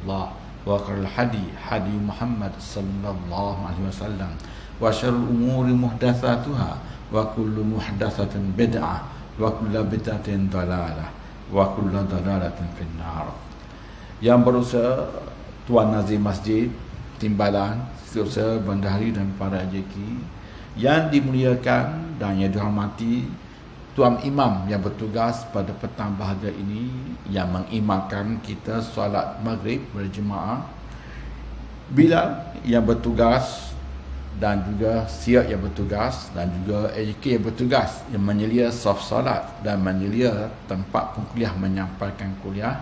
Allah, wa khairul hadi hadi Muhammad sallallahu alaihi wasallam, wa syarrul umuri muhdatsatuha, wa kullu muhdatsatin bid'ah, wa kullu bid'atin dalalah, wa kullu dalalatin finnar. Yang berusaha Tuan Nazim Masjid Timbalan, Setiausaha Bendahari dan para JK yang dimuliakan dan yang dihormati Tuan Imam yang bertugas pada petang bahagia ini, yang mengimamkan kita solat maghrib berjemaah, Bilal yang bertugas, dan juga Siap yang bertugas, dan juga AJK yang bertugas yang menyelia saf solat dan menyelia tempat penguliah menyampaikan kuliah.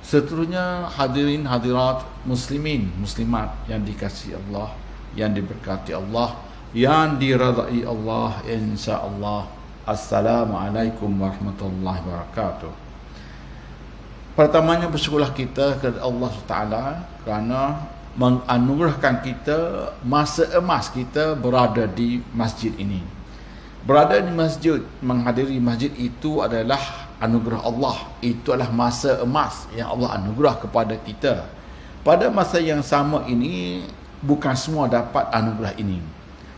Seterusnya hadirin hadirat muslimin muslimat yang dikasihi Allah, yang diberkati Allah, yang diridai Allah, insya-Allah. Assalamualaikum warahmatullahi wabarakatuh. Pertamanya bersyukurlah kita kepada Allah Taala kerana menganugerahkan kita masa emas kita berada di masjid ini. Berada di masjid, menghadiri masjid itu adalah anugerah Allah. Itu adalah masa emas yang Allah anugerah kepada kita. Pada masa yang sama ini, bukan semua dapat anugerah ini.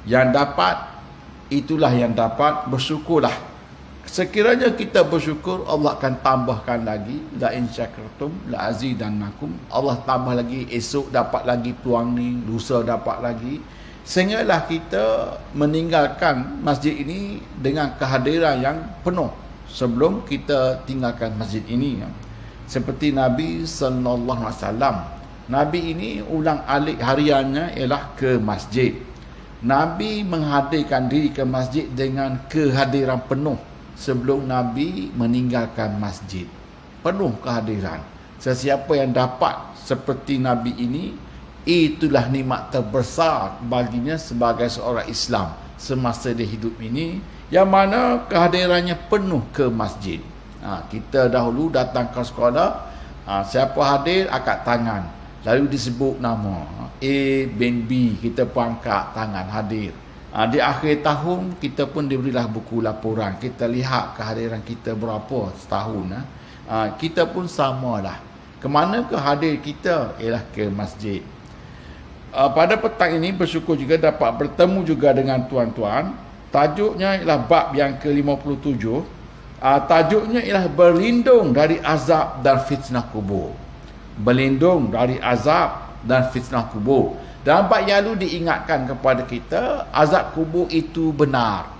Yang dapat, itulah yang dapat, bersyukurlah. Sekiranya kita bersyukur, Allah akan tambahkan lagi. La in syakartum la azidannakum. Allah tambah lagi, esok dapat lagi peluang ni, lusa dapat lagi. Sehinggalah kita meninggalkan masjid ini dengan kehadiran yang penuh sebelum kita tinggalkan masjid ini. Seperti Nabi sallallahu alaihi wasallam. Nabi ini ulang alik hariannya ialah ke masjid. Nabi menghadirkan diri ke masjid dengan kehadiran penuh sebelum Nabi meninggalkan masjid. Penuh kehadiran. Sesiapa yang dapat seperti Nabi ini, itulah nikmat terbesar baginya sebagai seorang Islam semasa dia hidup ini, yang mana kehadirannya penuh ke masjid. Kita dahulu datang ke sekolah, siapa hadir angkat tangan, lalu disebut nama A bin B, kita pun angkat tangan hadir. Di akhir tahun kita pun diberilah buku laporan, kita lihat kehadiran kita berapa setahun. Kita pun samalah. Kemana ke hadir kita ialah ke masjid. Pada petang ini bersyukur juga dapat bertemu juga dengan tuan-tuan. Tajuknya ialah bab yang ke-57. Tajuknya ialah berlindung dari azab dan fitnah kubur. Berlindung dari azab dan fitnah kubur. Dalam bab yang lalu diingatkan kepada kita, azab kubur itu benar.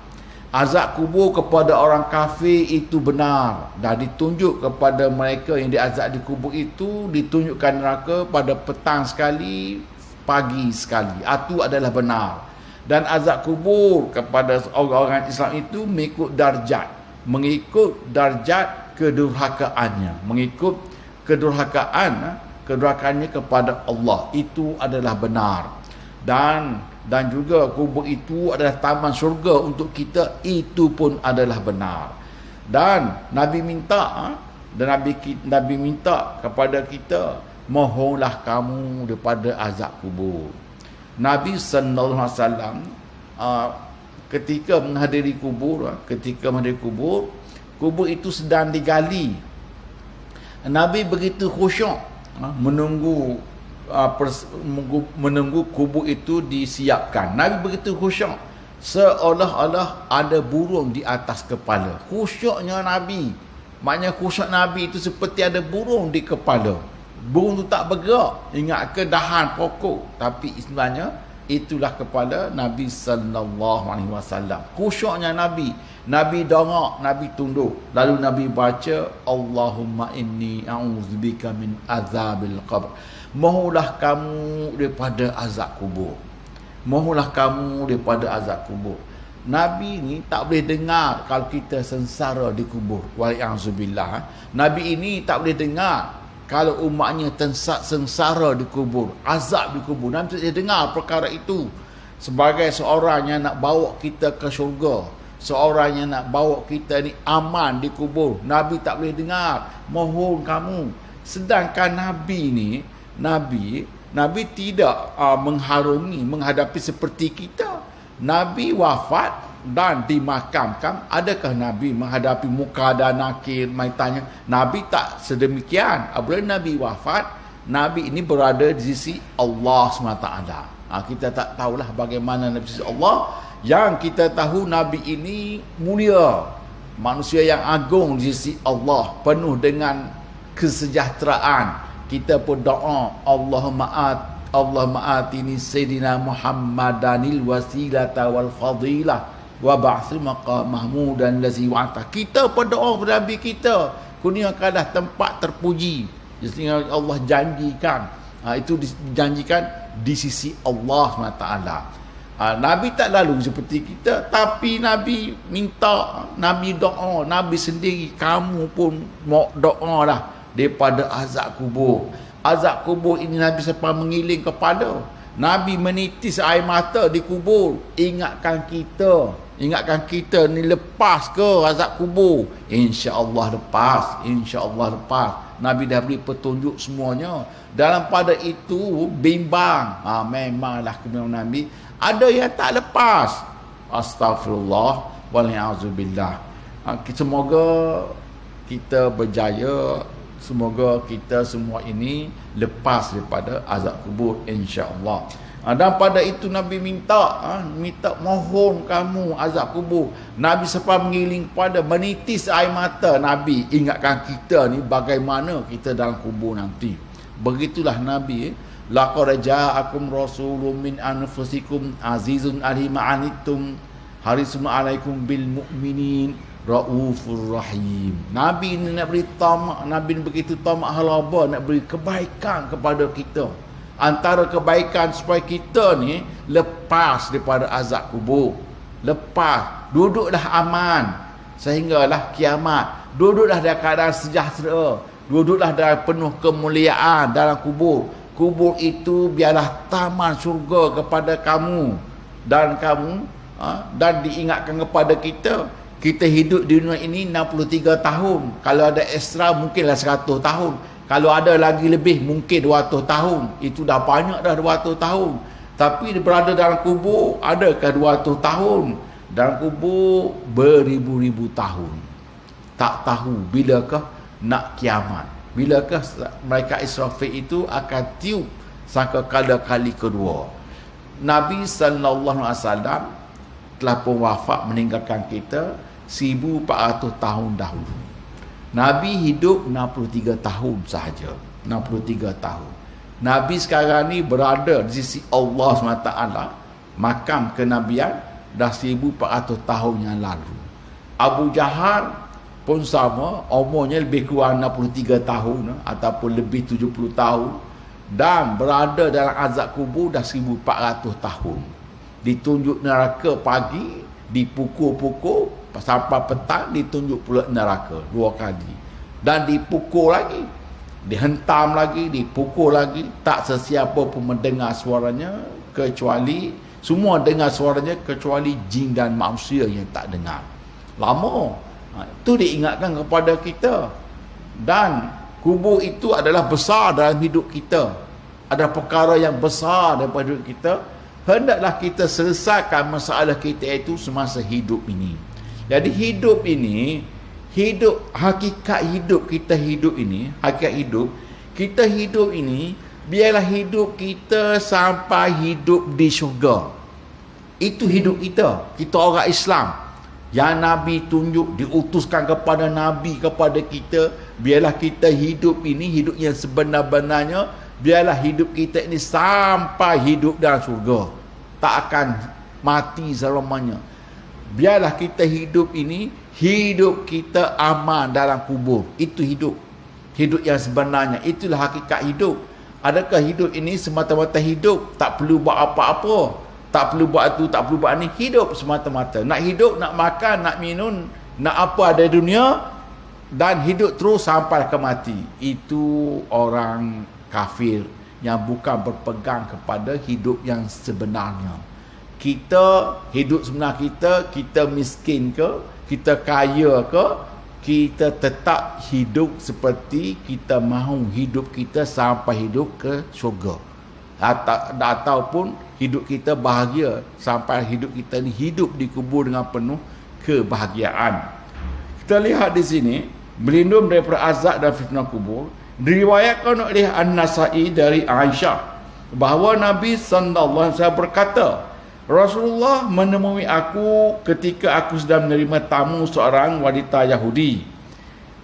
Azab kubur kepada orang kafir itu benar. Dan ditunjuk kepada mereka yang diazab di kubur itu, ditunjukkan neraka pada petang sekali, pagi sekali. Itu adalah benar. Dan azab kubur kepada orang-orang Islam itu mengikut darjat. Mengikut darjat kedurhakaannya. Mengikut kedurhakaannya kepada Allah. Itu adalah benar. Dan juga kubur itu adalah taman syurga untuk kita. Itu pun adalah benar. Dan Nabi minta, Nabi minta kepada kita, mohonlah kamu daripada azab kubur. Nabi sallallahu alaihi wasallam ketika menghadiri kubur, kubur itu sedang digali. Nabi begitu khusyuk menunggu kubur itu disiapkan. Nabi begitu khusyuk seolah-olah ada burung di atas kepala. Khusyuknya Nabi, maknanya khusyuk Nabi itu seperti ada burung di kepala. Burung tu tak bergerak, ingat ke dahan pokok, tapi sebenarnya itulah kepala Nabi sallallahu alaihi wasallam. Khusyuknya Nabi dongak, Nabi tunduk, lalu Nabi baca, Allahumma inni a'udzubika min azabil qabr. Mohonlah kamu daripada azab kubur. Mohonlah kamu daripada azab kubur. Nabi ni tak boleh dengar kalau kita sengsara di kubur. Wa'iyahzubillah. Nabi ini tak boleh dengar kalau umatnya sengsara di kubur, azab di kubur. Nabi tak boleh dengar perkara itu. Sebagai seorang yang nak bawa kita ke syurga, seorang yang nak bawa kita ni aman di kubur, Nabi tak boleh dengar. Mohon kamu. Sedangkan Nabi ni, Nabi tidak mengharungi, menghadapi seperti kita. Nabi wafat dan dimakamkan. Adakah Nabi menghadapi muka dan nakir, mai tanya? Nabi tak sedemikian. Apabila Nabi wafat, Nabi ini berada di sisi Allah SWT. Kita tak tahulah bagaimana Nabi sisi Allah. Yang kita tahu Nabi ini mulia, manusia yang agung di sisi Allah, penuh dengan kesejahteraan. Kita pun doa, Allahumma atini sayyidina Muhammadanil wasilata wal fadilah wa ba'thil maqam mahmudan lazi wa'ata. Kita berdoa kepada Nabi kita, kurniakanlah tempat terpuji. Jadi Allah janjikan, itu dijanjikan di sisi Allah SWT. Nabi tak lalu seperti kita, tapi Nabi minta, Nabi doa, Nabi sendiri, kamu pun mau doa lah daripada azab kubur. Azab kubur ini Nabi sempat mengiling kepada, Nabi menitis air mata di kubur, ingatkan kita ni lepas ke azab kubur? InsyaAllah lepas, insyaAllah lepas. Nabi dah beri petunjuk semuanya. Dalam pada itu bimbang, memanglah kebenaran Nabi ada yang tak lepas. Astaghfirullah wal-a'udzubillah. Semoga kita berjaya, semoga kita semua ini lepas daripada azab kubur, insya-Allah. Dan pada itu Nabi minta mohon kamu azab kubur. Nabi sempat mengiling kepada, menitis air mata. Nabi ingatkan kita ni bagaimana kita dalam kubur nanti. Begitulah Nabi. Laqad ja'akum rasulun min anfusikum azizun alaihi ma anittum harisun alaikum bil mu'minin raufur rahim. Nabi ni nak beri tamak, Nabi ni begitu tamak halaba, nak beri kebaikan kepada kita. Antara kebaikan supaya kita ni lepas daripada azab kubur, lepas, duduklah aman sehinggalah kiamat, duduklah dalam keadaan sejahtera, duduklah dalam penuh kemuliaan dalam kubur. Kubur itu biarlah taman syurga kepada kamu dan dan diingatkan kepada kita. Kita hidup di dunia ini 63 tahun. Kalau ada ekstra mungkinlah 100 tahun. Kalau ada lagi lebih mungkin 200 tahun. Itu dah banyak dah 200 tahun. Tapi berada dalam kubur, adakah 200 tahun? Dalam kubur beribu-ribu tahun. Tak tahu bilakah nak kiamat. Bilakah mereka Israfil itu akan tiup sangkakala kali kedua. Nabi SAW telah pun wafat meninggalkan kita 1400 tahun dahulu. Nabi hidup 63 tahun sahaja. 63 tahun. Nabi sekarang ni berada di sisi Allah SWT. Makam kenabian dah 1400 tahun yang lalu. Abu Jahal pun sama, umurnya lebih kurang 63 tahun ataupun lebih 70 tahun, dan berada dalam azab kubur dah 1400 tahun. Ditunjuk neraka pagi, dipukul-pukul sampai petang, ditunjuk pula neraka 2 kali, dan dipukul lagi, dihentam lagi, dipukul lagi. Tak sesiapa pun mendengar suaranya, kecuali semua dengar suaranya kecuali jin dan manusia yang tak dengar. Lama. Itu diingatkan kepada kita. Dan kubur itu adalah besar dalam hidup kita. Ada perkara yang besar daripada hidup kita. Hendaklah kita selesaikan masalah kita itu semasa hidup ini. Jadi hidup ini, hakikat hidup kita hidup ini, kita hidup ini, biarlah hidup kita sampai hidup di syurga. Itu hidup kita. Kita orang Islam. Yang Nabi tunjuk, diutuskan kepada Nabi, kepada kita, biarlah kita hidup ini, hidup yang sebenar-benarnya, biarlah hidup kita ini sampai hidup dalam syurga. Tak akan mati selamanya. Biarlah kita hidup ini, hidup kita aman dalam kubur. Itu hidup. Hidup yang sebenarnya. Itulah hakikat hidup. Adakah hidup ini semata-mata hidup? Tak perlu buat apa-apa. Tak perlu buat itu, tak perlu buat ini. Hidup semata-mata. Nak hidup, nak makan, nak minum, nak apa ada dunia, dan hidup terus sampai ke mati. Itu orang kafir yang bukan berpegang kepada hidup yang sebenarnya. Kita, hidup sebenar kita miskin ke, kita kaya ke, kita tetap hidup seperti kita mahu hidup kita sampai hidup ke syurga. Ataupun hidup kita bahagia sampai hidup kita ni hidup di kubur dengan penuh kebahagiaan. Kita lihat di sini, berlindung daripada azab dan fitnah kubur. Diriwayatkan oleh An-Nasa'i dari Aisyah bahawa Nabi sallallahu alaihi wasallam berkata, Rasulullah menemui aku ketika aku sedang menerima tamu seorang wanita Yahudi.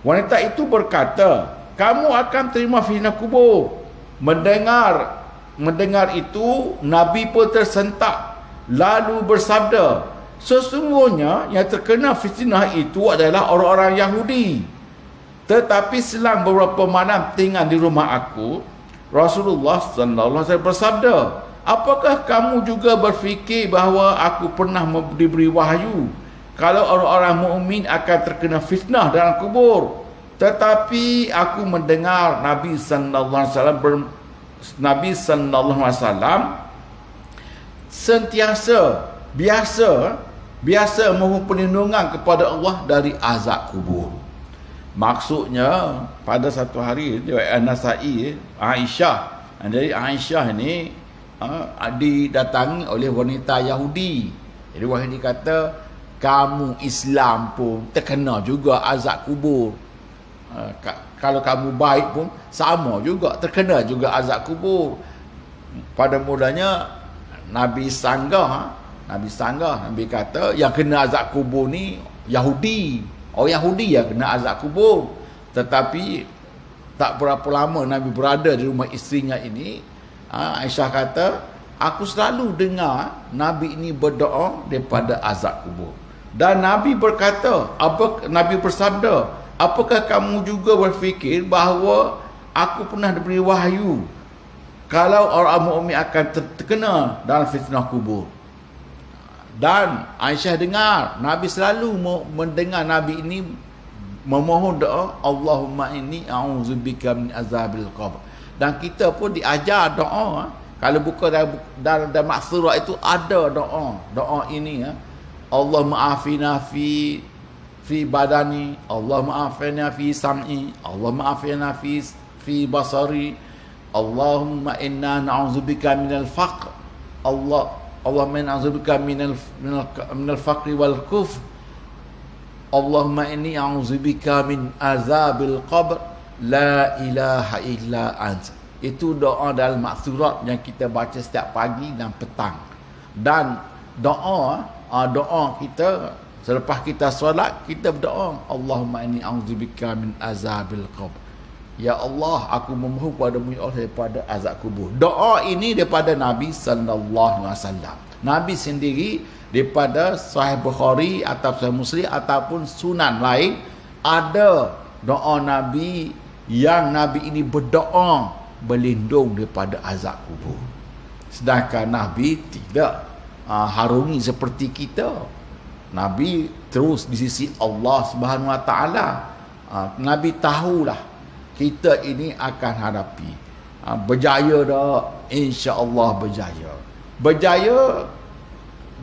Wanita itu berkata, kamu akan terima fitnah kubur. Mendengar itu, Nabi pun tersentak lalu bersabda, sesungguhnya yang terkena fitnah itu adalah orang-orang Yahudi. Tetapi selang beberapa malam tinggal di rumah aku, Rasulullah sallallahu alaihi wasallam bersabda, apakah kamu juga berfikir bahawa aku pernah diberi wahyu kalau orang-orang mukmin akan terkena fitnah dalam kubur? Tetapi aku mendengar Nabi sallallahu alaihi wasallam sentiasa biasa mohon perlindungan kepada Allah dari azab kubur. Maksudnya pada satu hari riwayat An-Nasa'i, Aisyah, dari Aisyah ni didatangi oleh wanita Yahudi. Jadi wahyu kata, kamu Islam pun terkena juga azab kubur. Kalau kamu baik pun sama juga, terkena juga azab kubur. Pada mulanya Nabi sanggah, Nabi kata yang kena azab kubur ni Yahudi. Orang Yahudi yang kena azab kubur. Tetapi tak berapa lama Nabi berada di rumah isterinya ini, Aisyah kata, aku selalu dengar Nabi ini berdoa daripada azab kubur. Dan Nabi berkata, Nabi bersabda, apakah kamu juga berfikir bahawa aku pernah diberi wahyu kalau orang mukmin akan terkena dalam fitnah kubur? Dan Aisyah dengar Nabi selalu mendengar Nabi ini memohon doa, Allahumma inni a'udzubika min azabil qabr. Dan kita pun diajar doa. Kalau buka dalam maksurah itu ada doa ini, Allahumma afina fi badani, Allahumma afina fi sam'i, Allahumma afina fi basari, Allahumma inna na'udzubika minal faqr, Allahumma inna na'udzubika minal faqri wal kufr, Allahumma inni a'udzubika min azabil qabr, la ilaha illa anta. Itu doa dalam maksurat yang kita baca setiap pagi dan petang. Dan doa kita selepas kita solat, kita berdoa, Allahumma inni a'udzubika min azabil qabr. Ya Allah, aku memohon padamu ya Allah daripada azab kubur. Doa ini daripada Nabi sallallahu alaihi wasallam. Nabi sendiri daripada Sahih Bukhari atau Sahih Muslim ataupun sunan lain ada doa Nabi yang Nabi ini berdoa berlindung daripada azab kubur. Sedangkan Nabi tidak harungi seperti kita. Nabi terus di sisi Allah Subhanahu Wa Taala. Nabi tahulah kita ini akan hadapi. Berjaya dah, insya-Allah berjaya. Berjaya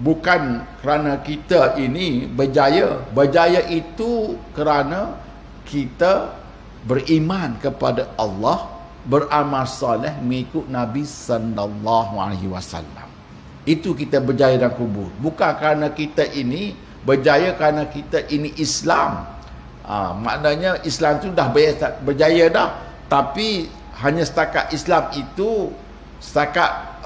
bukan kerana kita ini berjaya. Berjaya itu kerana kita beriman kepada Allah, beramal soleh mengikut Nabi sallallahu alaihi wasallam. Itu kita berjaya dalam kubur. Bukan kerana kita ini berjaya kerana kita ini Islam. Maknanya Islam itu dah berjaya dah. Tapi hanya setakat Islam itu setakat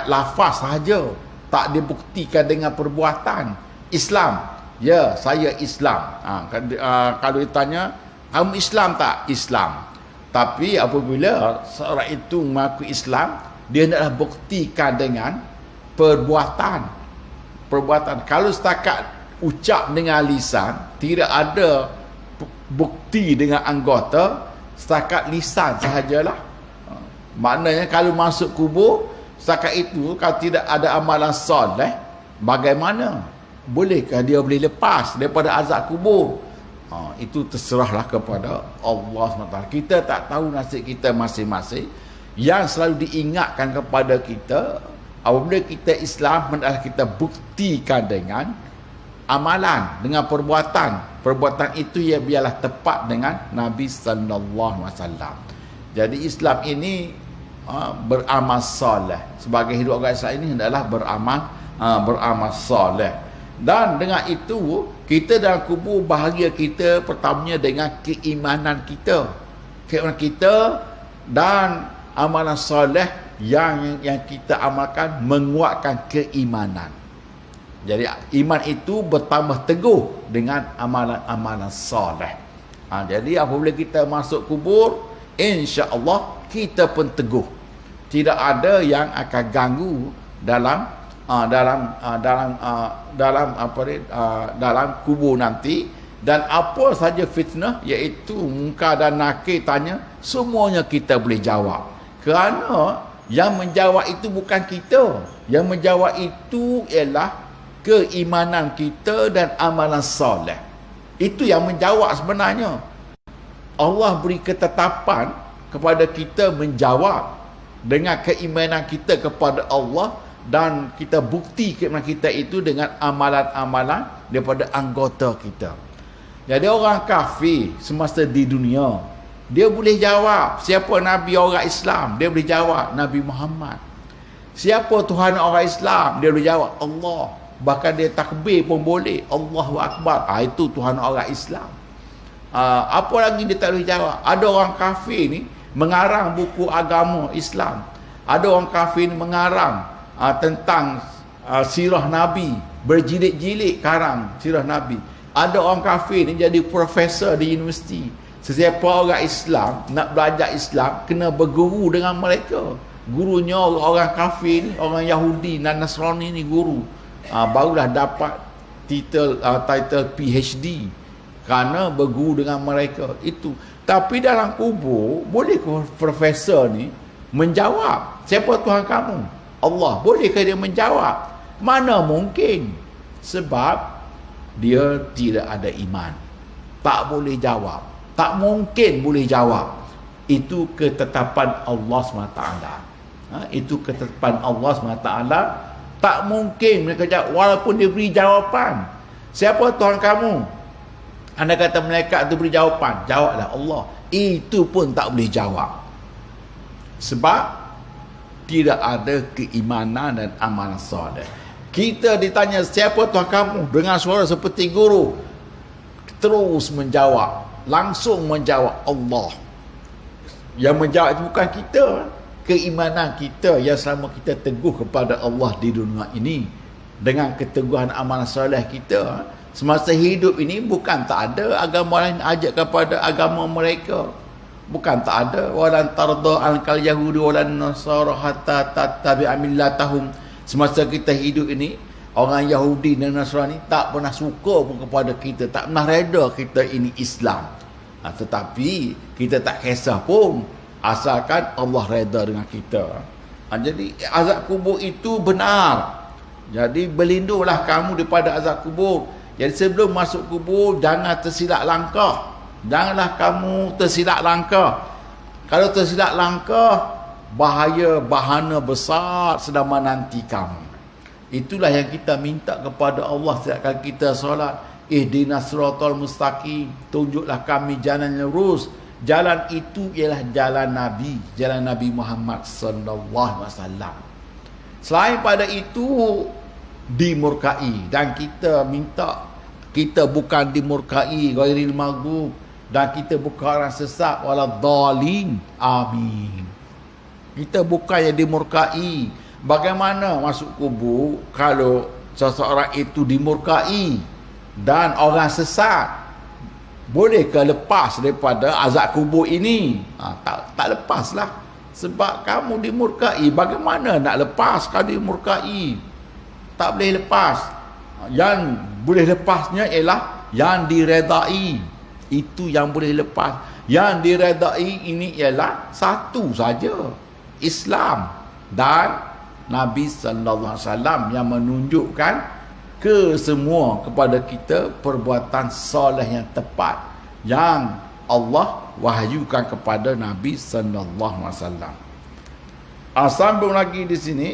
lafaz sahaja, tak dibuktikan dengan perbuatan. Islam, ya saya Islam. Kalau ditanya, kamu Islam tak? Islam. Tapi apabila seorang itu mengaku Islam, dia hendaklah buktikan dengan perbuatan. Kalau setakat ucap dengan lisan, tidak ada bukti dengan anggota, setakat lisan sahajalah. Maknanya kalau masuk kubur, setakat itu kalau tidak ada amalan soleh, bagaimana? Bolehkah dia boleh lepas daripada azab kubur? Itu terserahlah kepada Allah SWT. Kita tak tahu nasib kita masing-masing. Yang selalu diingatkan kepada kita, apabila kita Islam, hendaklah kita buktikan dengan amalan, dengan perbuatan. Perbuatan itu ya biarlah tepat dengan Nabi sallallahu alaihi wasallam. Jadi Islam ini beramal soleh. Sebagai hidup orang Islam ini hendaklah beramal soleh. Dan dengan itu, kita dalam kubur bahagia kita pertamanya dengan keimanan kita. Keimanan kita dan amalan soleh yang kita amalkan menguatkan keimanan. Jadi iman itu bertambah teguh dengan amalan-amalan soleh. Jadi apabila kita masuk kubur, insya-Allah kita pun teguh. Tidak ada yang akan ganggu dalam dalam kubur nanti. Dan apa saja fitnah, iaitu Munkar dan Nakir tanya, semuanya kita boleh jawab. Kerana yang menjawab itu bukan kita. Yang menjawab itu ialah keimanan kita dan amalan soleh. Itu yang menjawab sebenarnya. Allah beri ketetapan kepada kita menjawab dengan keimanan kita kepada Allah, dan kita bukti keimanan kita itu dengan amalan-amalan daripada anggota kita. Jadi orang kafir semasa di dunia, dia boleh jawab siapa Nabi orang Islam, dia boleh jawab Nabi Muhammad. Siapa Tuhan orang Islam, dia boleh jawab Allah. Bahkan dia takbir pun boleh, Allahu Akbar. Itu Tuhan orang Islam. Apa lagi dia tak boleh jawab? Ada orang kafir ni mengarang buku agama Islam. Ada orang kafir ni mengarang tentang sirah Nabi, berjilid-jilid karang sirah Nabi. Ada orang kafir ni jadi profesor di universiti. Sesiapa orang Islam nak belajar Islam kena berguru dengan mereka. Gurunya orang kafir ni, orang Yahudi dan Nasrani ni guru. Barulah dapat title PhD kerana berguru dengan mereka itu. Tapi dalam kubur boleh ke profesor ni menjawab siapa Tuhan kamu? Allah. Bolehkah dia menjawab? Mana mungkin. Sebab dia tidak ada iman. Tak boleh jawab. Tak mungkin boleh jawab. Itu ketetapan Allah SWT. Itu ketetapan Allah SWT. Tak mungkin mereka jawab. Walaupun dia beri jawapan. Siapa Tuhan kamu? Anda kata malaikat tu beri jawapan. Jawablah Allah. Itu pun tak boleh jawab. Sebab tidak ada keimanan dan amalan soleh. Kita ditanya siapa Tuhan kamu, dengan suara seperti guru, terus menjawab, langsung menjawab Allah. Yang menjawab itu bukan kita. Keimanan kita yang selama kita teguh kepada Allah di dunia ini, dengan keteguhan amalan soleh kita semasa hidup ini, bukan tak ada agama lain ajak kepada agama mereka. Bukan tak ada. Walan tarda ankal yahudi walan nasara hatta tattabi'a millatahum. Semasa kita hidup ini, orang Yahudi dan Nasrani tak pernah suka pun kepada kita, tak pernah reda kita ini Islam. Tetapi kita tak kisah pun, asalkan Allah reda dengan kita. Jadi azab kubur itu benar. Jadi berlindunglah kamu daripada azab kubur. Jadi sebelum masuk kubur, jangan tersilap langkah. Janganlah kamu tersilap langkah. Kalau tersilap langkah, bahaya, bahana besar sedang menanti kamu. Itulah yang kita minta kepada Allah setiap kali kita solat. Ihdinas siratal mustaqim. Tunjuklah kami jalan yang lurus. Jalan itu ialah jalan Nabi, jalan Nabi Muhammad sallallahu alaihi wasallam. Selain pada itu, dimurkai, dan kita minta kita bukan dimurkai ghairil maghdub, dan kita bukan orang sesat waladhdallin. Amin. Kita bukan yang dimurkai. Bagaimana masuk kubur kalau seseorang itu dimurkai dan orang sesat? Bolehkah lepas daripada azab kubur ini? Tak lepaslah. Sebab kamu dimurkai. Bagaimana nak lepas kalau dimurkai? Tak boleh lepas. Yang boleh lepasnya ialah yang diredai. Itu yang boleh lepas. Yang diredai ini ialah satu saja, Islam dan Nabi sallallahu alaihi wasallam, yang menunjukkan ke semua kepada kita perbuatan soleh yang tepat yang Allah wahyukan kepada Nabi sallallahu alaihi wasallam. Sambung lagi di sini,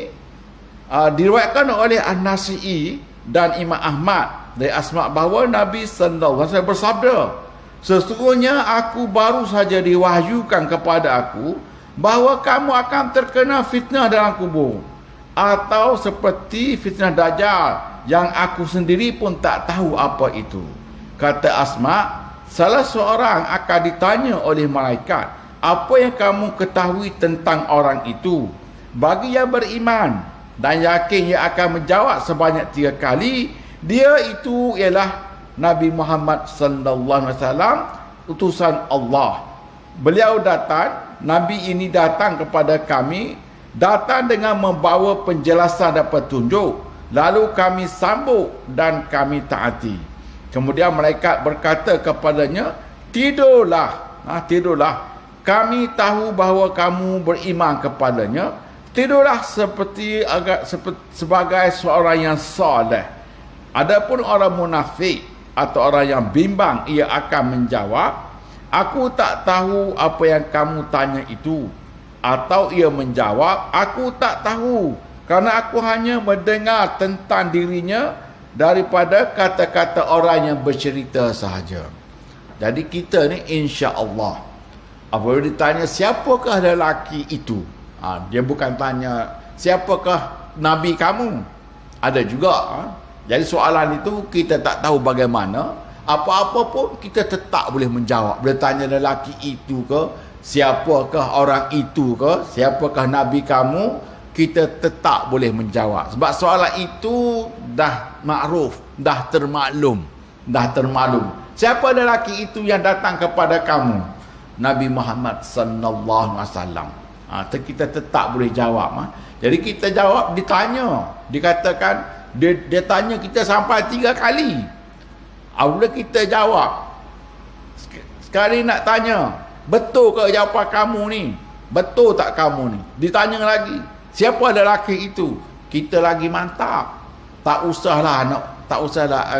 diriwayatkan oleh An-Nasa'i dan Imam Ahmad dari Asma bahawa Nabi sallallahu alaihi wasallam bersabda, sesungguhnya aku baru saja diwahyukan kepada aku bahawa kamu akan terkena fitnah dalam kubur. atau seperti fitnah Dajjal yang aku sendiri pun tak tahu apa itu. Kata Asma, salah seorang akan ditanya oleh malaikat, apa yang kamu ketahui tentang orang itu? Bagi yang beriman dan yakin ia akan menjawab sebanyak 3 kali, dia itu ialah Nabi Muhammad sallallahu alaihi wasallam, utusan Allah. Beliau datang, Nabi ini datang kepada kami, datang dengan membawa penjelasan dan petunjuk, lalu kami sambut dan kami taati. Kemudian malaikat berkata kepadanya, tidurlah, tidurlah. Kami tahu bahawa kamu beriman kepadanya. Tidurlah sebagai seorang yang soleh. Adapun orang munafik atau orang yang bimbang, ia akan menjawab, aku tak tahu apa yang kamu tanya itu. Atau ia menjawab, aku tak tahu, kerana aku hanya mendengar tentang dirinya daripada kata-kata orang yang bercerita sahaja. Jadi kita ni insya-Allah, apabila ditanya siapakah lelaki itu, dia bukan tanya siapakah Nabi kamu. Ada juga. Jadi soalan itu kita tak tahu bagaimana. Apa-apa pun kita tetap boleh menjawab. Bila tanya lelaki itu ke, siapakah orang itu ke, siapakah Nabi kamu, kita tetap boleh menjawab. Sebab soalan itu dah makruf, dah termaklum. Siapa lelaki itu yang datang kepada kamu? Nabi Muhammad sallallahu alaihi wasallam. Kita tetap boleh jawab. Jadi kita jawab, ditanya, dikatakan dia tanya kita sampai 3 kali. Apabila kita jawab, sekali nak tanya, betul ke jawapan kamu ni? Betul tak kamu ni? Ditanya lagi, siapa lelaki itu? Kita lagi mantap. Tak usahlah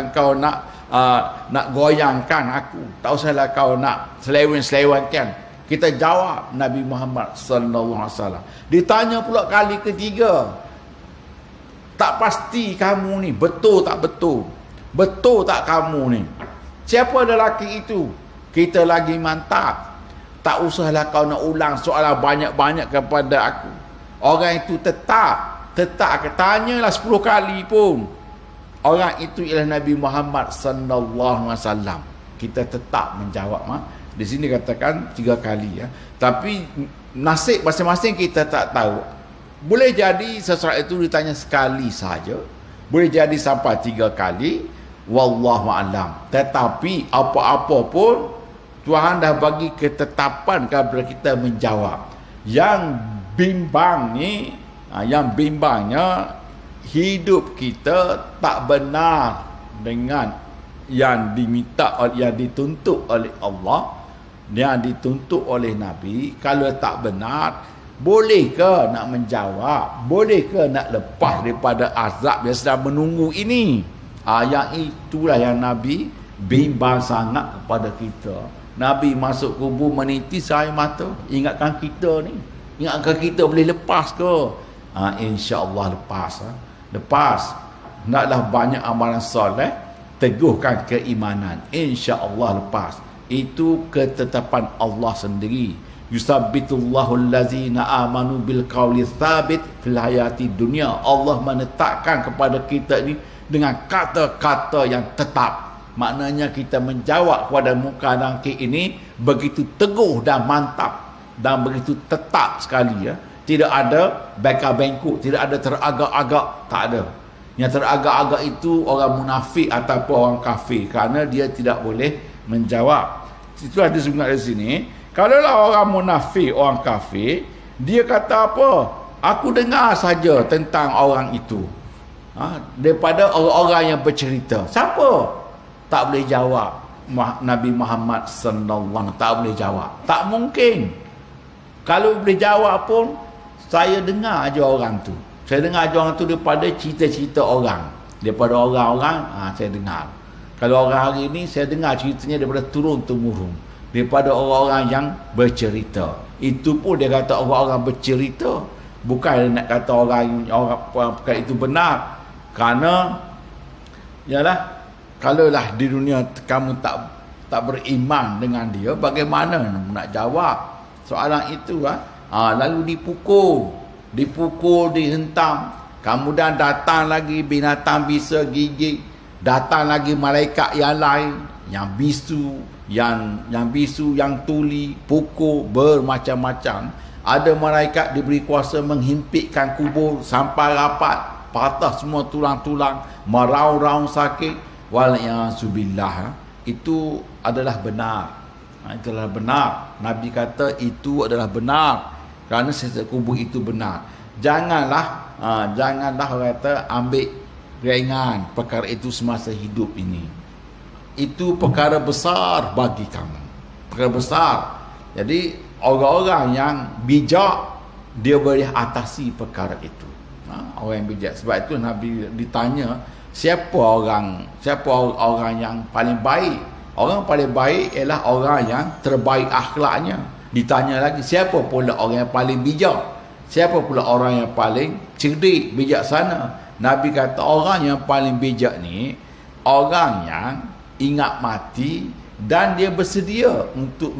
engkau nak goyangkan aku. Tak usahlah kau nak selewen-selewankan. Kita jawab Nabi Muhammad sallallahu alaihi wasallam. Ditanya pula kali ketiga, tak pasti kamu ni betul tak betul? Betul tak kamu ni? Siapa lelaki itu? Kita lagi mantap. Tak usahlah kau nak ulang soalan banyak-banyak kepada aku. Orang itu tetap tanyalah 10 kali pun. Orang itu ialah Nabi Muhammad sallallahu alaihi wasallam. Kita tetap menjawab. Di sini katakan 3 kali ya. Tapi nasib masing-masing kita tak tahu. Boleh jadi seseorang itu ditanya sekali saja. Boleh jadi sampai 3 kali. Wallahu a'lam. Tetapi apa-apa pun Tuhan dah bagi ketetapan kepada kita menjawab. Yang bimbang ni, yang bimbangnya hidup kita tak benar dengan yang diminta, yang dituntut oleh Allah, yang dituntut oleh Nabi. Kalau tak benar, boleh ke nak menjawab? Boleh ke nak lepas daripada azab yang sedang menunggu ini? Yang itulah yang Nabi bimbang sangat kepada kita. Nabi masuk kubur menitis air mata. Ingatkan kita ni. Ingatkan kita boleh lepas ke? InsyaAllah lepas. Lepas. Naklah banyak amalan soleh. Teguhkan keimanan. InsyaAllah lepas. Itu ketetapan Allah sendiri. Yusabbitullahu allazina amanu bil qawli thabit fil hayati dunia. Allah menetapkan kepada kita ni dengan kata-kata yang tetap. Maknanya kita menjawab kepada muka nangkit ini begitu teguh dan mantap dan begitu tetap sekali ya. Tidak ada bengkak-bengkok, tidak ada teragak-agak, tak ada. Yang teragak-agak itu orang munafik ataupun orang kafir, kerana dia tidak boleh menjawab. Itu ada sebut di sini. Kalaulah orang munafik, orang kafir, dia kata apa? Aku dengar saja tentang orang itu. Daripada orang-orang yang bercerita. Siapa? Tak boleh jawab. Nabi Muhammad sallallahu alaihi wasallam tak boleh jawab. Tak mungkin. Kalau boleh jawab pun, saya dengar aja orang tu. Saya dengar aja orang tu daripada cerita-cerita orang. Daripada orang-orang, saya dengar. Kalau orang hari ini, saya dengar ceritanya daripada turun-temurun. Daripada orang-orang yang bercerita. Itu pun dia kata orang-orang bercerita. Bukan nak kata orang itu benar. Kerana yalah, kalaulah di dunia kamu tak beriman dengan dia, bagaimana nak jawab soalan itu? Lalu dipukul, dihentam, kemudian datang lagi binatang bisa gigit, datang lagi malaikat yang lain, yang bisu, yang bisu, yang tuli, pukul, bermacam-macam. Ada malaikat diberi kuasa menghimpitkan kubur sampai rapat, patah semua tulang-tulang, meraung-raung sakit. Wal'iyasubillah. Itu adalah benar. Itu adalah benar. Nabi kata itu adalah benar. Kerana siksa kubur itu benar. Janganlah orang kata ambil ringan perkara itu semasa hidup ini. Itu perkara besar bagi kamu. Perkara besar. Jadi orang-orang yang bijak, dia boleh atasi perkara itu. Orang yang bijak. Sebab itu Nabi ditanya, siapa orang yang paling baik? Orang paling baik ialah orang yang terbaik akhlaknya. Ditanya lagi, siapa pula orang yang paling bijak? Siapa pula orang yang paling cerdik, bijaksana? Nabi kata orang yang paling bijak ni orang yang ingat mati dan dia bersedia untuk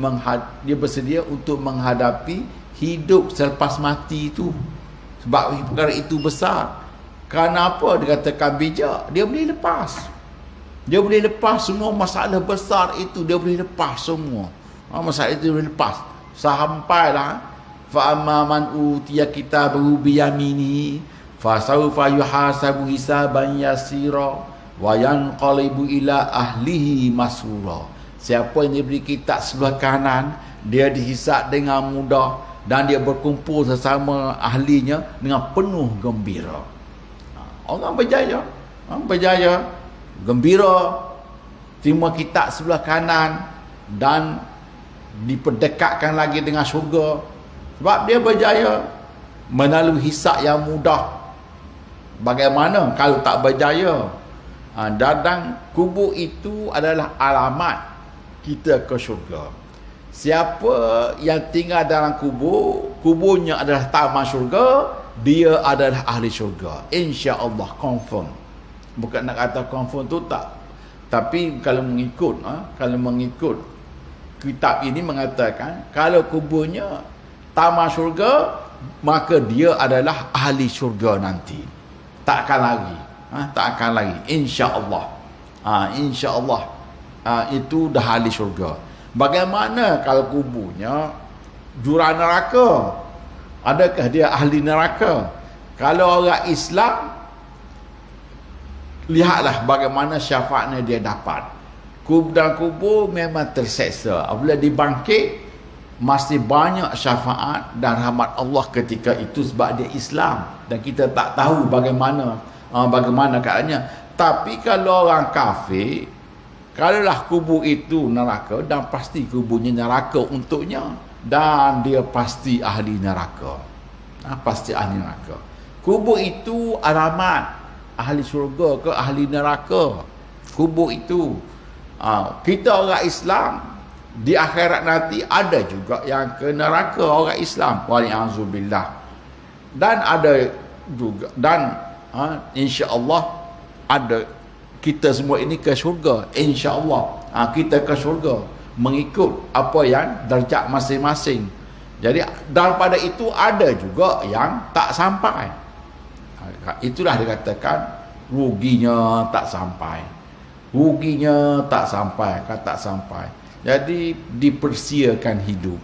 menghadapi hidup selepas mati itu. Sebab perkara itu besar. Kenapa dikatakan bijak? Dia boleh lepas. Dia boleh lepas semua masalah besar itu. Dia boleh lepas semua. Masalah itu dia boleh lepas. Sampailah. Fa'amma man utiya kitabahu biyamini fasawfa yuhasabu hisaban yasira wa yanqalibu ila ahlihi masrura. Siapa yang diberi kitab sebelah kanan, dia dihisap dengan mudah dan dia berkumpul sesama ahlinya dengan penuh gembira. Orang berjaya, gembira, terima kitab sebelah kanan dan diperdekatkan lagi dengan syurga. Sebab dia berjaya melalui hisab yang mudah. Bagaimana kalau tak berjaya? Dan kubur itu adalah alamat kita ke syurga. Siapa yang tinggal dalam kubur, kuburnya adalah taman syurga, dia adalah ahli syurga. InsyaAllah, confirm. Bukan nak kata confirm tu tak. Tapi kalau mengikut kitab ini mengatakan, kalau kuburnya taman syurga, maka dia adalah ahli syurga nanti. Takkan lagi. InsyaAllah. InsyaAllah. Itu dah ahli syurga. Bagaimana kalau kuburnya jurang neraka? Adakah dia ahli neraka? Kalau orang Islam, lihatlah bagaimana syafaatnya dia dapat. Kubur memang terseksa. Apabila dibangkit, masih banyak syafaat dan rahmat Allah ketika itu sebab dia Islam. Dan kita tak tahu bagaimana keadaannya. Tapi kalau orang kafir, kalaulah kubur itu neraka, dan pasti kuburnya neraka untuknya, dan dia pasti ahli neraka. Pasti ahli neraka. Kubur itu alamat ahli syurga ke ahli neraka. Kubur itu. Kita orang Islam, di akhirat nanti ada juga yang ke neraka orang Islam. Wa'alaikumsalam. Dan ada juga, dan insya-Allah ada kita semua ini ke syurga. InsyaAllah kita ke syurga mengikut apa yang darjat masing-masing. Jadi daripada itu ada juga yang tak sampai. Itulah dikatakan ruginya tak sampai. Tak sampai. Jadi dipersiakan hidup.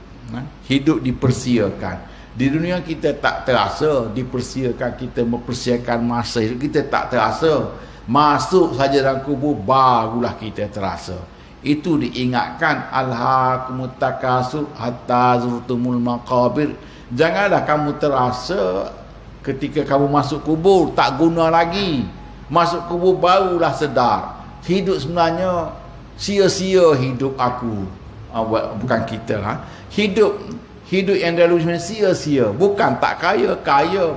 Hidup dipersiakan. Di dunia kita tak terasa dipersiakan, kita mempersiakan masa hidup kita tak terasa. Masuk saja dalam kubur barulah kita terasa. Itu diingatkan, alhaakumut takasur hatta zurtumul maqabir. Janganlah kamu terasa ketika kamu masuk kubur tak guna lagi. Masuk kubur barulah sedar hidup sebenarnya sia-sia hidup aku. Bukan kita hidup yang dahulu sebenarnya sia-sia. Bukan tak kaya,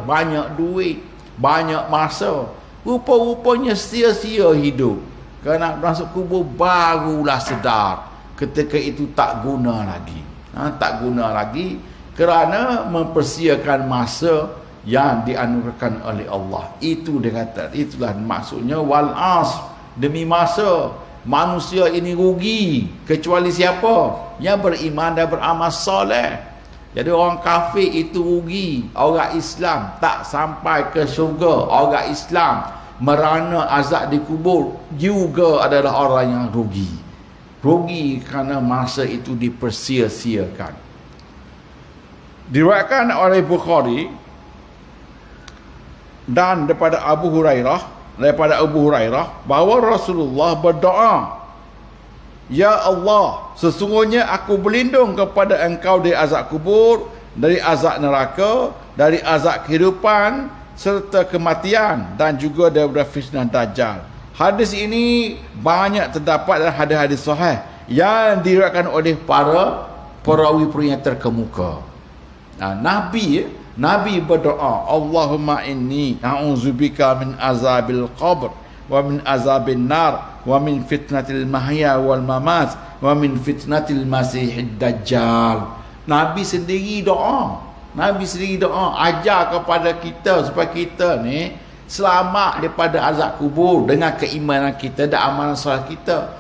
banyak duit, banyak masa. Rupa-rupanya sia-sia hidup. Kerana masuk kubur barulah sedar ketika itu tak guna lagi. Tak guna lagi kerana mempersiakan masa yang dianugerahkan oleh Allah. Itu dia kata, itulah maksudnya wal asr, demi masa. Manusia ini rugi kecuali siapa? Yang beriman dan beramal soleh. Jadi orang kafir itu rugi, orang Islam tak sampai ke syurga, orang Islam merana azab di kubur juga adalah orang yang rugi. Rugi kerana masa itu dipersia-siakan. Diriwayatkan oleh Bukhari dan daripada Abu Hurairah bahawa Rasulullah berdoa, "Ya Allah, sesungguhnya aku berlindung kepada Engkau dari azab kubur, dari azab neraka, dari azab kehidupan serta kematian, dan juga daripada fitnah Dajjal." Hadis ini banyak terdapat dalam hadis-hadis sahih yang diriwayatkan oleh para perawi-perawi yang terkemuka. Nabi berdoa, "Allahumma inni a'udzubika min azabil qabr wa min azabin nar wa min fitnatil mahya wal mamat wa min fitnatil masihid dajjal." Nabi sendiri doa ajar kepada kita supaya kita ni selamat daripada azab kubur dengan keimanan kita dan amalan soleh kita.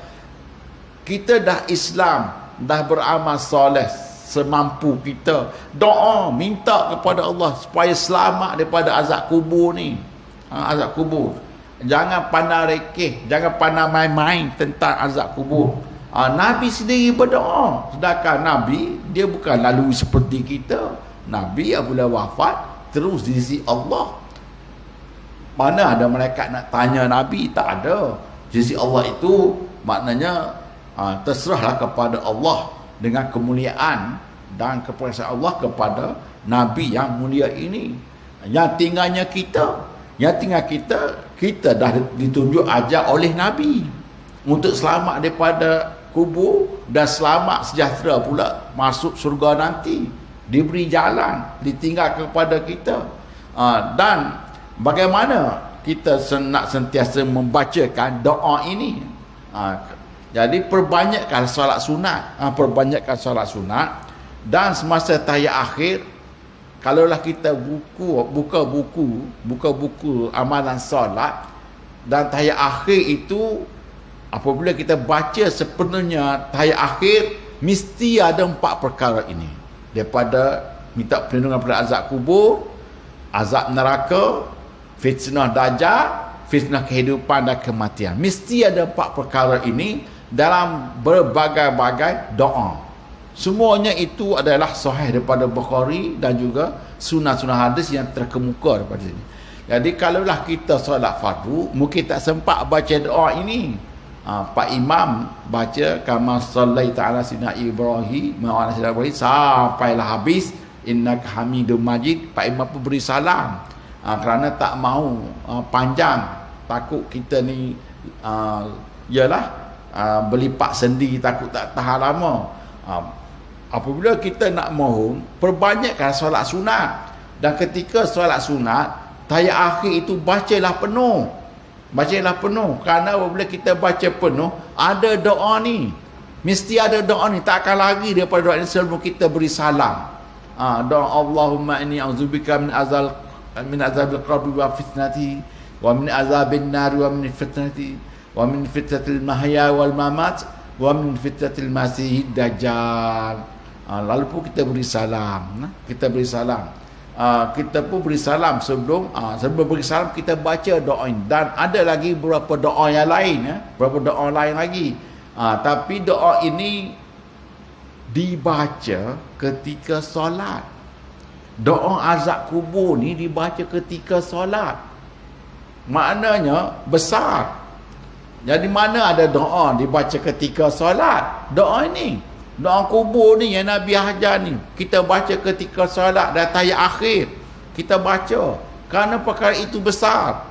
Kita dah Islam, dah beramal soleh semampu kita, doa minta kepada Allah supaya selamat daripada azab kubur ni. Azab kubur, jangan pandang rekeh, jangan pandang main-main tentang azab kubur. Nabi sendiri berdoa, sedangkan Nabi dia bukan lalu seperti kita. Nabi apabila wafat terus di sisi Allah. Mana ada malaikat nak tanya Nabi? Tak ada. Di sisi Allah itu maknanya terserahlah kepada Allah dengan kemuliaan dan kepercayaan Allah kepada Nabi yang mulia ini. Yang tinggalnya kita, kita dah ditunjuk ajar oleh Nabi untuk selamat daripada kubur dan selamat sejahtera pula masuk syurga nanti, diberi jalan, ditinggal kepada kita. Dan bagaimana kita nak sentiasa membacakan doa ini. Jadi perbanyakkan solat sunat, dan semasa tahiyat akhir, kalaulah kita buka buku amalan solat, dan tahiyat akhir itu apabila kita baca sepenuhnya tahiyat akhir, mesti ada 4 perkara ini, daripada minta perlindungan pada azab kubur, azab neraka, fitnah dajjal, fitnah kehidupan dan kematian. Mesti ada 4 perkara ini dalam berbagai-bagai doa. Semuanya itu adalah sahih daripada Bukhari dan juga sunnah-sunnah hadis yang terkemuka daripada sini. Jadi kalaulah kita solat fardu, mungkin tak sempat baca doa ini. Pak Imam baca kama sallaita ala sayyidina Ibrahim wa ala sayyidina Ibrahim sampailah habis innaka Hamidum Majid. Pak Imam pun beri salam kerana tak mahu panjang, takut kita ni berlipat sendi, takut tak tahan lama. Apabila kita nak mohon, perbanyakkan solat sunat, dan ketika solat sunat tahiyat akhir itu bacalah penuh, kerana apabila kita baca penuh ada doa ni, mesti ada doa ni, tak akan lari daripada doa ini sebelum kita beri salam. Doa Allahumma inni a'udzubika min azabil qabri wa fitnati wa min azabin nar wa min fitnati wa min fitnatil mahya wal mamat wa min fitnatil masihid dajjal. Lalu pun kita beri salam. Kita pun beri salam sebelum beri salam kita baca doa ini. Dan ada lagi beberapa doa yang lain, lagi. Tapi doa ini dibaca ketika solat. Doa azab kubur ni dibaca ketika solat. Maknanya besar. Jadi mana ada doa dibaca ketika solat? Doa ini, doa kubur ni yang Nabi ajar ni, kita baca ketika solat dan tahiyat akhir. Kita baca kerana perkara itu besar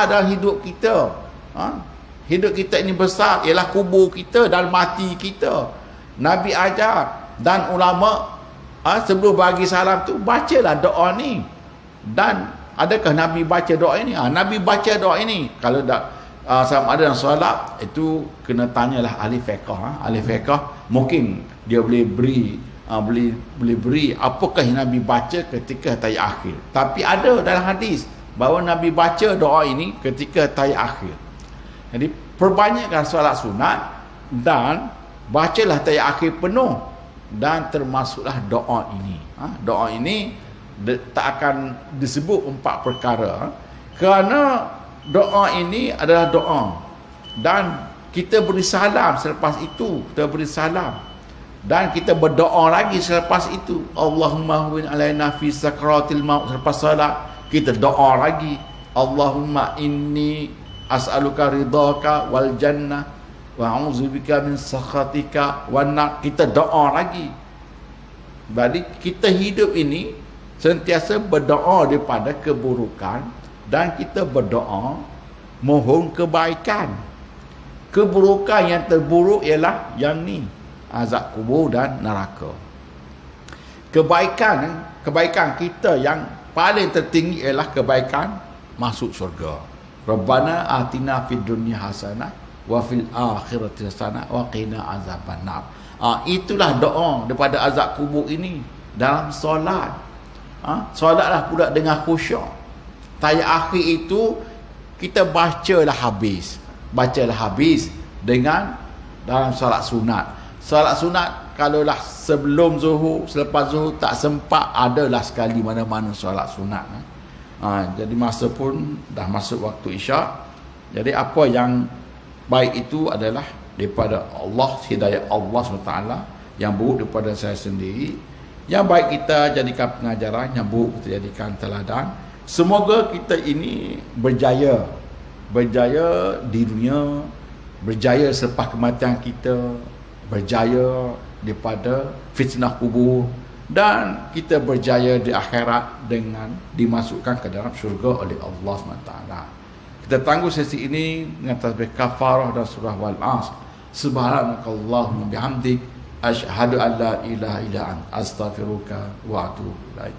dalam hidup kita. Hidup kita ini besar, ialah kubur kita dan mati kita. Nabi ajar, dan ulama sebelum bagi salam tu bacalah doa ni. Dan adakah Nabi baca doa ini? Nabi baca doa ini. Kalau tak sama ada dalam solat, itu kena tanyalah ahli fiqh. Ahli fiqh mungkin dia boleh beri apakah yang Nabi baca ketika tahiyat akhir. Tapi ada dalam hadis bahawa Nabi baca doa ini ketika tahiyat akhir. Jadi perbanyakkan solat sunat dan bacalah tahiyat akhir penuh. dan termasuklah doa ini. Doa ini tak akan disebut 4 perkara, kerana doa ini adalah doa, dan kita beri salam selepas itu, kita beri salam, dan kita berdoa lagi selepas itu. Allahumma hawwin alaina fi sakratil maut. Selepas salat kita doa lagi, Allahumma inni as'aluka ridhaka wal jannah wa a'udzubika min sakhatika wan nar. Kita doa lagi. Jadi kita hidup ini sentiasa berdoa daripada keburukan, dan kita berdoa mohon kebaikan. Keburukan yang terburuk ialah yang ni, azab kubur dan neraka. Kebaikan kita yang paling tertinggi ialah kebaikan masuk syurga. Rabbana atina fid dunya hasanah wa fil akhirati hasanah wa qina azabannar. Itulah doa daripada azab kubur ini dalam solat. Solatlah pula dengan khusyuk. Tayat akhir itu kita bacalah habis dengan dalam solat sunat. Solat sunat kalaulah sebelum zuhur, selepas zuhur tak sempat, adalah sekali mana-mana solat sunat. Jadi masa pun dah masuk waktu isyak. Jadi apa yang baik itu adalah daripada Allah, hidayah Allah SWT, yang buruk daripada saya sendiri. Yang baik kita jadikan pengajaran, yang buruk kita jadikan teladan. Semoga kita ini berjaya di dunia, berjaya selepas kematian kita, berjaya daripada fitnah kubur, dan kita berjaya di akhirat dengan dimasukkan ke dalam syurga oleh Allah SWT. Kita tangguh sesi ini dengan tasbih kafarah dan surah wal asr. Subhanakallahumma bihamdik, asyhadu an la ilaha illa anta, astaghfiruka wa atubu ilaik.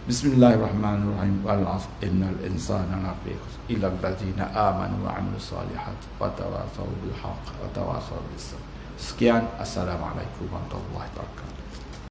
Bismillahirrahmanirrahim. Wal asr innal insana lafi khusr illa allazina amanu wa 'amilus solihati wa tawasaw bil haqq wa tawasaw bis sabr. Sekian, assalamualaikum warahmatullahi wabarakatuh.